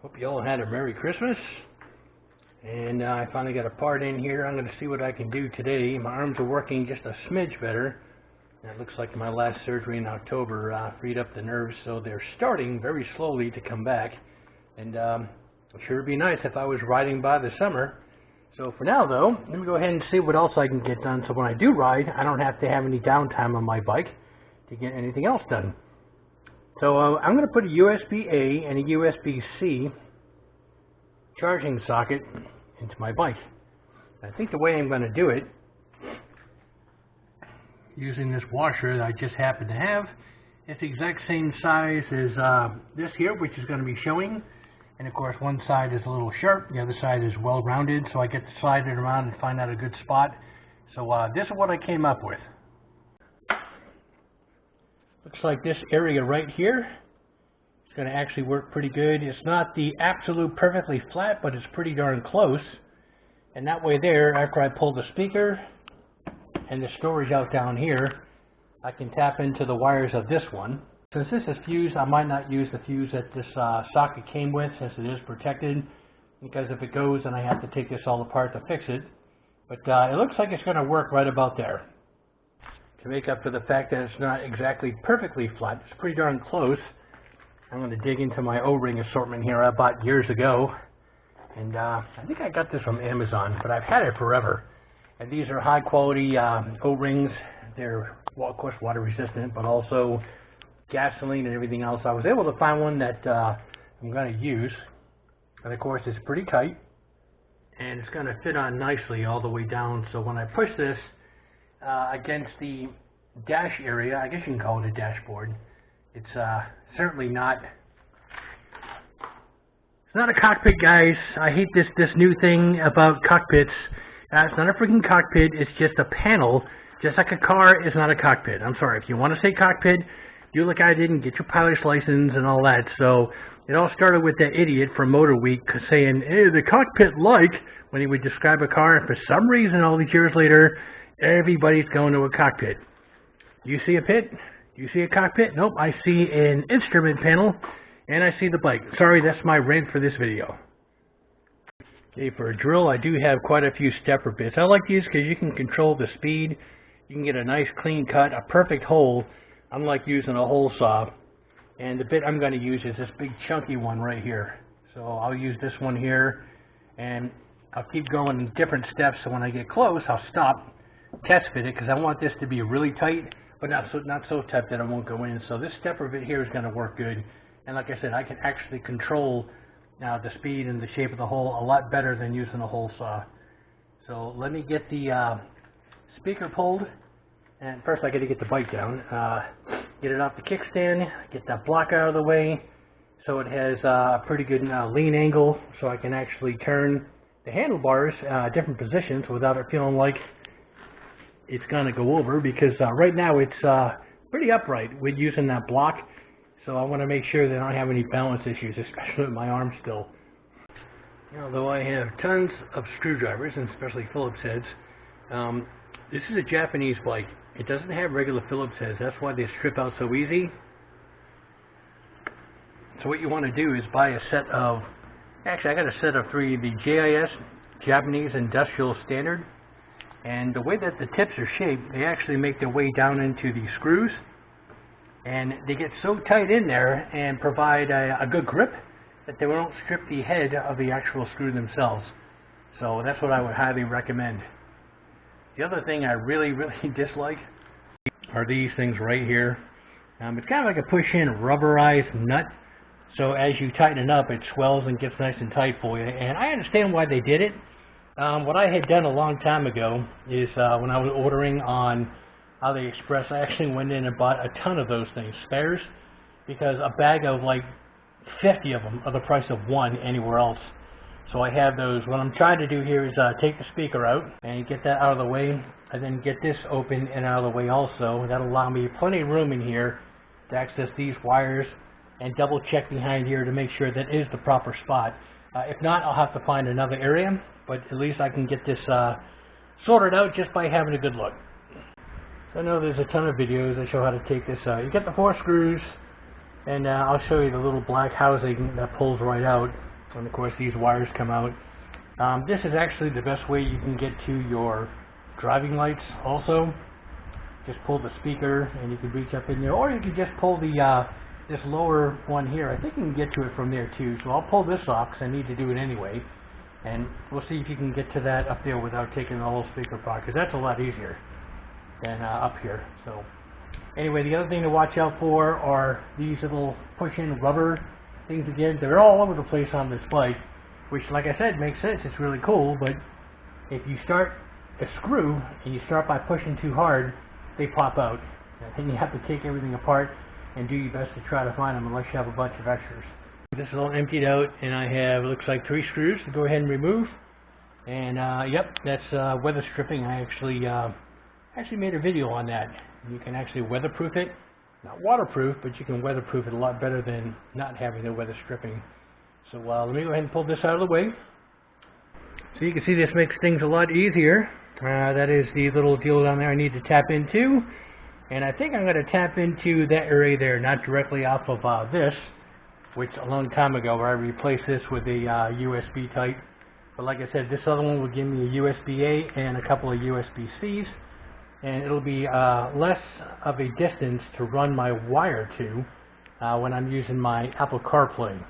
Hope you all had a Merry Christmas. And I finally got a part in here. I'm going to see what I can do today. My arms are working just a smidge better. And it looks like my last surgery in October freed up the nerves, so they're starting very slowly to come back. And it sure would be nice if I was riding by this summer. So for now, though, let me go ahead and see what else I can get done, so when I do ride, I don't have to have any downtime on my bike to get anything else done. So I'm going to put a USB-A and a USB-C charging socket into my bike. I think the way I'm going to do it, using this washer that I just happen to have, it's the exact same size as this here, which is going to be showing. And of course, one side is a little sharp, the other side is well rounded, so I get to slide it around and find out a good spot. So this is what I came up with. Looks like this area right here is going to actually work pretty good. It's not the absolute perfectly flat, but it's pretty darn close. And that way there, after I pull the speaker and the storage out down here, I can tap into the wires of this one. Since this is fused, I might not use the fuse that this socket came with, since it is protected, because if it goes, then I have to take this all apart to fix it. But it looks like it's going to work right about there. To make up for the fact that it's not exactly perfectly flat, it's pretty darn close. I'm going to dig into my O-ring assortment here I bought years ago. And I think I got this from Amazon, but I've had it forever. And these are high quality O-rings. They're, well, of course, water resistant, but also gasoline and everything else. I was able to find one that I'm going to use. And of course, it's pretty tight. And it's going to fit on nicely all the way down. So when I push this against the dash area, I guess you can call it a dashboard, it's certainly not, it's not a cockpit, guys. I hate this new thing about cockpits. It's not a freaking cockpit, it's just a panel. Just like a car is not a cockpit. I'm sorry, if you want to say cockpit, do like I did and get your pilot's license and all that. So it all started with that idiot from Motor Week saying, hey, the cockpit like, when he would describe a car, and for some reason all these years later, everybody's going to a cockpit. Do you see a pit? Do you see a cockpit? Nope, I see an instrument panel, and I see the bike. Sorry, that's my rant for this video. Okay, for a drill, I do have quite a few stepper bits. I like these because you can control the speed. You can get a nice clean cut, a perfect hole, unlike using a hole saw. And the bit I'm going to use is this big chunky one right here. So I'll use this one here, and I'll keep going in different steps, so when I get close, I'll stop, test fit it, because I want this to be really tight, but not so tight that it won't go in. So this stepper bit here is going to work good. And like I said, I can actually control the speed and the shape of the hole a lot better than using a hole saw. So let me get the speaker pulled. And first I got to get the bike down. Get it off the kickstand, get that block out of the way so it has a pretty good lean angle, so I can actually turn the handlebars different positions without it feeling like it's going to go over, because right now it's pretty upright with using that block. So I want to make sure that I don't have any balance issues, especially with my arm still. Although I have tons of screwdrivers, and especially Phillips heads, this is a Japanese bike. It doesn't have regular Phillips heads. That's why they strip out so easy. So what you want to do is buy a set of, actually I got a set of 3, the JIS, Japanese Industrial Standard. And the way that the tips are shaped, they actually make their way down into the screws. And they get so tight in there and provide a good grip that they won't strip the head of the actual screw themselves. So that's what I would highly recommend. The other thing I really dislike are these things right here. It's kind of like a push-in rubberized nut. So as you tighten it up, it swells and gets nice and tight for you. And I understand why they did it. What I had done a long time ago is when I was ordering on AliExpress, I actually went in and bought a ton of those things, spares, because a bag of like 50 of them are the price of one anywhere else. So I have those. What I'm trying to do here is take the speaker out and get that out of the way, and then get this open and out of the way also. That'll allow me plenty of room in here to access these wires and double check behind here to make sure that is the proper spot. If not, I'll have to find another area, but at least I can get this sorted out just by having a good look. So I know there's a ton of videos that show how to take this out. You get the 4 screws, and I'll show you the little black housing that pulls right out. And of course these wires come out. This is actually the best way you can get to your driving lights also. Just pull the speaker and you can reach up in there, or you can just pull the this lower one here. I think you can get to it from there too, so I'll pull this off because I need to do it anyway, and we'll see if you can get to that up there without taking the whole speaker apart, because that's a lot easier than up here. So anyway, the other thing to watch out for are these little push-in rubber things. Again, they're all over the place on this bike, which, like I said, makes sense. It's really cool, but if you start a screw and you start by pushing too hard, they pop out, and then you have to take everything apart and do your best to try to find them, unless you have a bunch of extras. This is all emptied out, and I have, looks like 3 screws to go ahead and remove. And yep, that's weather stripping. I actually made a video on that. You can actually weatherproof it. Not waterproof, but you can weatherproof it a lot better than not having the weather stripping. So let me go ahead and pull this out of the way. So you can see this makes things a lot easier. That is the little deal down there I need to tap into. And I think I'm going to tap into that area there, not directly off of this, which a long time ago where I replaced this with a USB type. But like I said, this other one will give me a USBa and a couple of USBcs. And it'll be less of a distance to run my wire to when I'm using my Apple CarPlay.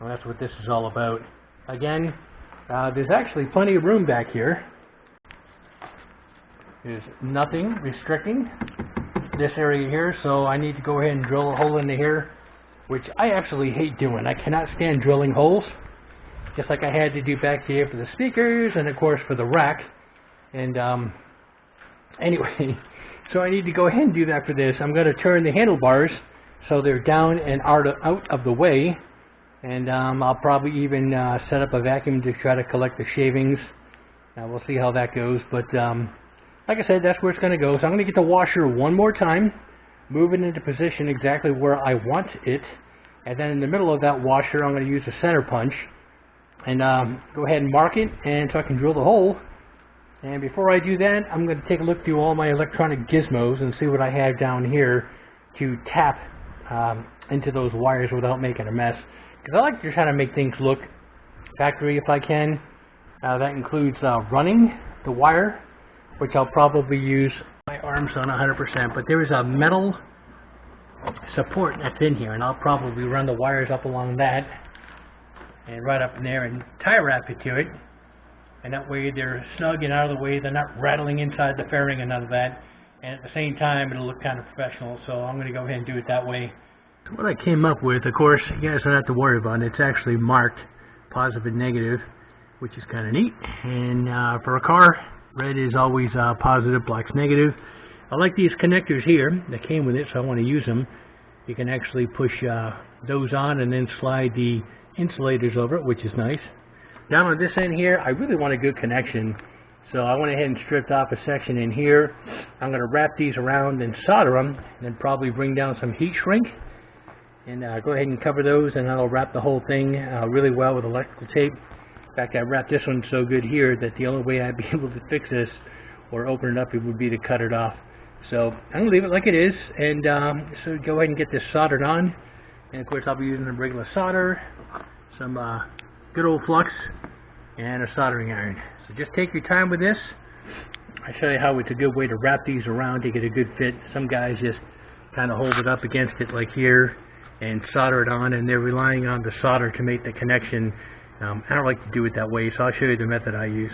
Well, that's what this is all about. Again, there's actually plenty of room back here. There's nothing restricting this area here, so I need to go ahead and drill a hole into here, which I absolutely hate doing. I cannot stand drilling holes, just like I had to do back here for the speakers and of course for the rack. And anyway, so I need to go ahead and do that for this. I'm going to turn the handlebars so they're down and out of the way, and I'll probably even set up a vacuum to try to collect the shavings. We'll see how that goes, but like I said, that's where it's going to go. So I'm going to get the washer one more time, move it into position exactly where I want it, and then in the middle of that washer I'm going to use a center punch and go ahead and mark it, and so I can drill the hole. And before I do that, I'm going to take a look through all my electronic gizmos and see what I have down here to tap into those wires without making a mess, because I like to try to make things look factory if I can. That includes running the wire, which I'll probably use my arms on 100%, but there is a metal support that's in here, and I'll probably run the wires up along that and right up in there and tie wrap it to it, and that way they're snug and out of the way. They're not rattling inside the fairing and none of that, and at the same time it'll look kind of professional, so I'm going to go ahead and do it that way. What I came up with, of course, you guys don't have to worry about it. It's actually marked positive and negative, which is kind of neat. And for a car, red is always positive, black's negative. I like these connectors here that came with it, so I want to use them. You can actually push those on and then slide the insulators over it, which is nice. Down on this end here, I really want a good connection, so I went ahead and stripped off a section in here. I'm going to wrap these around and solder them, and then probably bring down some heat shrink and go ahead and cover those, and I'll wrap the whole thing really well with electrical tape. In fact, I wrapped this one so good here that the only way I'd be able to fix this or open it up, it would be to cut it off. So I'm going to leave it like it is, and so go ahead and get this soldered on. And of course I'll be using a regular solder, some good old flux, and a soldering iron. So just take your time with this. I'll show you how it's a good way to wrap these around to get a good fit. Some guys just kind of hold it up against it like here and solder it on, and they're relying on the solder to make the connection. I don't like to do it that way, so I'll show you the method I use.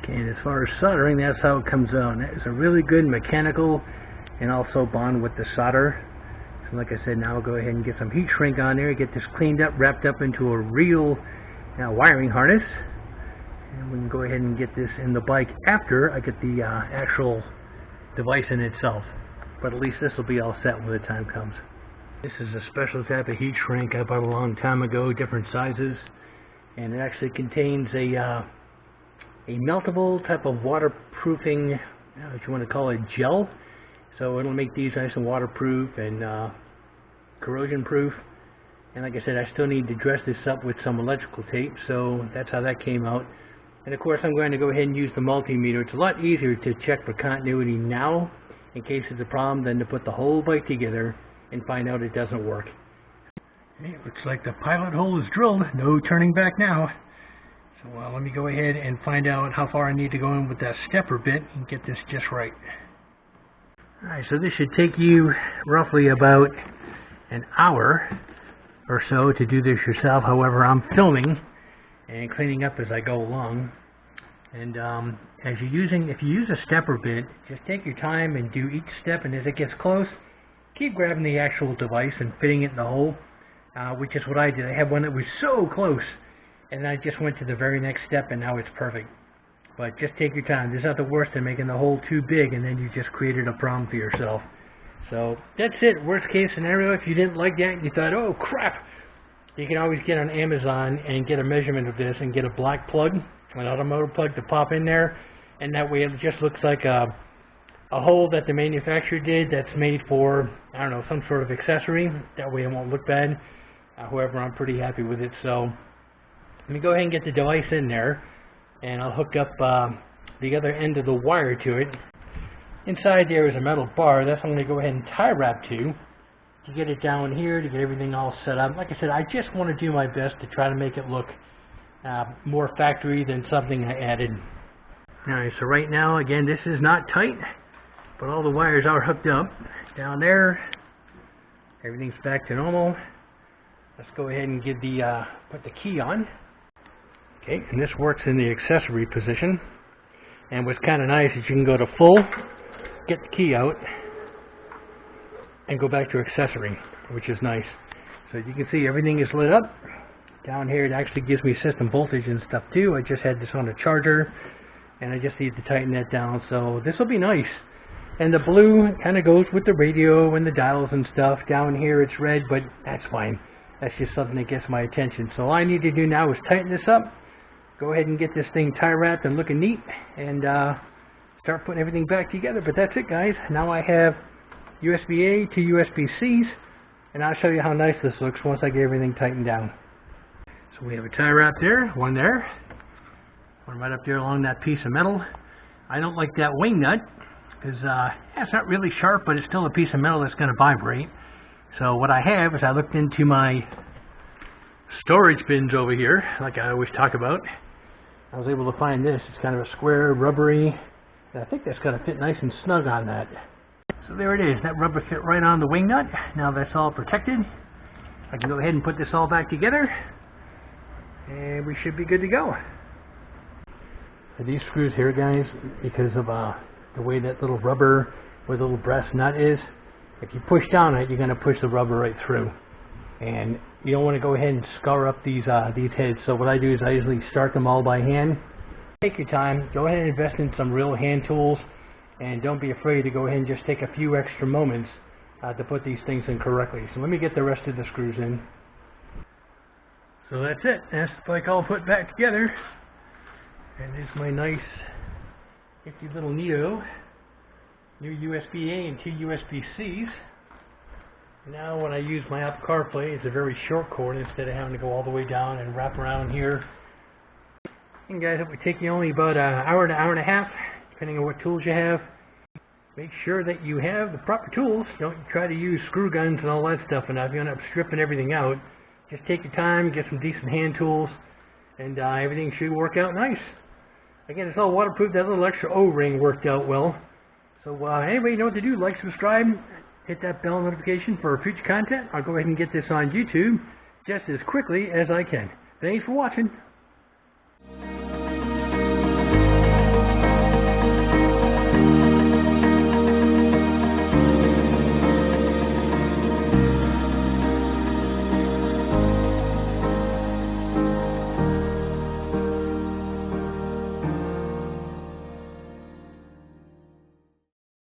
Okay, and as far as soldering, that's how it comes out. That is a really good mechanical and also bond with the solder. So like I said, now I'll go ahead and get some heat shrink on there, get this cleaned up, wrapped up into a real wiring harness. And we can go ahead and get this in the bike after I get the actual device in itself. But at least this will be all set when the time comes. This is a special type of heat shrink I bought a long time ago, different sizes, and it actually contains a meltable type of waterproofing, if you want to call it, gel. So it'll make these nice and waterproof and corrosion proof. And like I said, I still need to dress this up with some electrical tape, so that's how that came out. And of course I'm going to go ahead and use the multimeter. It's a lot easier to check for continuity now in case it's a problem than to put the whole bike together and find out it doesn't work. Okay, looks like the pilot hole is drilled. No turning back now. So let me go ahead and find out how far I need to go in with that stepper bit and get this just right. Alright, so this should take you roughly about an hour or so to do this yourself. However, I'm filming and cleaning up as I go along. And if you use a stepper bit, just take your time and do each step, and as it gets close, keep grabbing the actual device and fitting it in the hole, which is what I did. I had one that was so close, and I just went to the very next step, and now it's perfect. But just take your time. This is not the worst than making the hole too big, and then you just created a problem for yourself. So that's it. Worst case scenario, if you didn't like that and you thought, oh crap, you can always get on Amazon and get a measurement of this and get a black plug, an automotive plug to pop in there, and that way it just looks like a hole that the manufacturer did that's made for, I don't know, some sort of accessory. That way it won't look bad. However, I'm pretty happy with it. So let me go ahead and get the device in there, and I'll hook up the other end of the wire to it. Inside there is a metal bar. That's what I'm going to go ahead and tie wrap to get it down here, to get everything all set up. Like I said, I just want to do my best to try to make it look more factory than something I added. Alright, so right now, again, this is not tight, but all the wires are hooked up. Down there, everything's back to normal. Let's go ahead and get the put the key on. Okay, and this works in the accessory position. And what's kind of nice is you can go to full, get the key out, and go back to accessory, which is nice. So you can see everything is lit up. Down here it actually gives me system voltage and stuff too. I just had this on a charger, and I just need to tighten that down. So this will be nice. And the blue kind of goes with the radio and the dials and stuff. Down here it's red, but that's fine. That's just something that gets my attention. So all I need to do now is tighten this up, go ahead and get this thing tie wrapped and looking neat, and start putting everything back together. But that's it, guys. Now I have USBa to USBCs, and I'll show you how nice this looks once I get everything tightened down. So we have a tie wrap there, one right up there along that piece of metal. I don't like that wing nut because it's not really sharp, but it's still a piece of metal that's going to vibrate. So what I have is I looked into my storage bins over here, like I always talk about. I was able to find this. It's kind of a square, rubbery, and I think that's going to fit nice and snug on that. So there it is. That rubber fit right on the wing nut. Now that's all protected. I can go ahead and put this all back together, and we should be good to go. So these screws here, guys, because of the way that little rubber with a little brass nut is, if you push down it, you're going to push the rubber right through. And you don't want to go ahead and scar up these heads. So what I do is I usually start them all by hand. Take your time. Go ahead and invest in some real hand tools. And don't be afraid to go ahead and just take a few extra moments to put these things in correctly. So let me get the rest of the screws in. So that's it. That's the bike all put back together. And there's my nice, nifty little Neo. New USBa and 2 USBCs. Now when I use my Apple CarPlay, it's a very short cord instead of having to go all the way down and wrap around here. And guys, it would take you only about an hour to hour and a half, depending on what tools you have. Make sure that you have the proper tools. Don't try to use screw guns and all that stuff, and if you end up stripping everything out, just take your time, get some decent hand tools, and everything should work out nice. Again, it's all waterproof. That little extra O-ring worked out well. So anyway, you know what to do. Like, subscribe, hit that bell notification for future content. I'll go ahead and get this on YouTube just as quickly as I can. Thanks for watching.